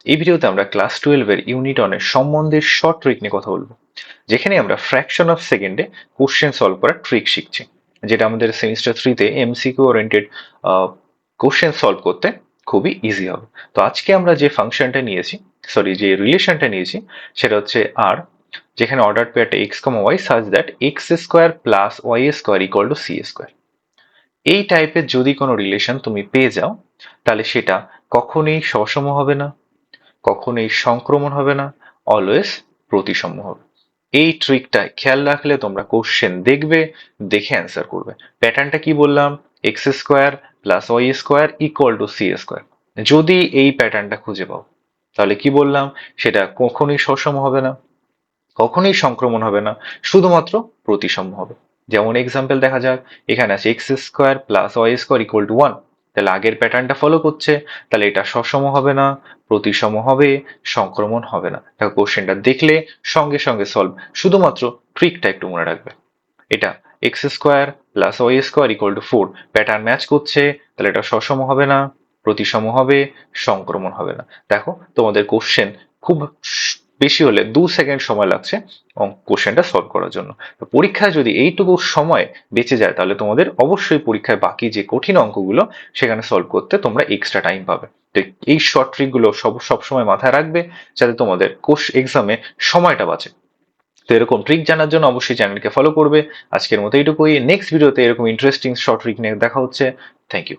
এই ভিডিওতে আমরা ক্লাস 12 এর ইউনিট 1 এর সম্বন্ধে শর্ট ট্রিক নিয়ে কথা বলবো, যেখানে আমরা ফ্র্যাকশন অফ সেকেন্ডে কোশ্চেন সলভ করার ট্রিক শিখছি, যেটা আমাদের সেমিস্টার 3 তে এমসিকিউ ওরিয়েন্টেড কোশ্চেন সলভ করতে খুবই ইজি হবে। তো আজকে আমরা যে ফাংশনটা নিয়েছি, যে রিলেশনটা নিয়েছি, সেটা হচ্ছে আর, যেখানে অর্ডার পেয়ারটা x comma y such that x square plus y square equal to c square. এই টাইপের যদি কোনো রিলেশন তুমি পেয়ে যাও, তাহলে সেটা কখনোই সসম হবে না, কখনোই সংক্রমণ হবে না, অলওয়েজ প্রতিসম হবে। এই ট্রিকটা খেয়াল রাখলে তোমরা কোশ্চেন দেখবে, দেখে অ্যান্সার করবে। প্যাটার্নটা কি বললাম? X square plus y square equal to c square. যদি এই প্যাটার্নটা খুঁজে পাও, তাহলে কি বললাম? সেটা কখনোই সসম হবে না, কখনোই সংক্রমণ হবে না, শুধুমাত্র প্রতিসম হবে। যেমন এক্সাম্পল দেখা যাক, এখানে আছে x square plus y square equal to 1। তাহলে আগের প্যাটার্নটা ফলো করছে, তাহলে এটা সসম হবে না, প্রতিসম হবে, সংক্রমণ হবে না। দেখো কোশ্চেনটা দেখলে সঙ্গে সঙ্গে সলভ, শুধুমাত্র ট্রিকটা একটু মনে রাখবে। এটা x square plus y square equal to 4, pattern match করছে, তাহলে এটা সসম হবে না, প্রতিসম হবে, সংক্রমণ হবে না। দেখো তোমাদের কোশ্চেন খুব বেশি হলে 2 সেকেন্ড সময় লাগছে কোশ্চেনটা সলভ করার জন্য। তো পরীক্ষায় যদি এইটুকু সময় বেঁচে যায়, তাহলে তোমাদের অবশ্যই পরীক্ষায় বাকি যে কঠিন অঙ্কগুলো সেখানে সলভ করতে তোমরা এক্সট্রা টাইম পাবে। তো এই শর্ট ট্রিক গুলো সব সময় মাথায় রাখবে, যাতে তোমাদের এক্সামে সময়টা বাঁচে। তো এরকম ট্রিক জানার জন্য অবশ্যই চ্যানেলকে ফলো করবে। আজকের মতো এইটুকুই, নেক্সট ভিডিওতে এরকম ইন্টারেস্টিং শর্ট ট্রিক নিয়ে দেখা হচ্ছে। Thank you.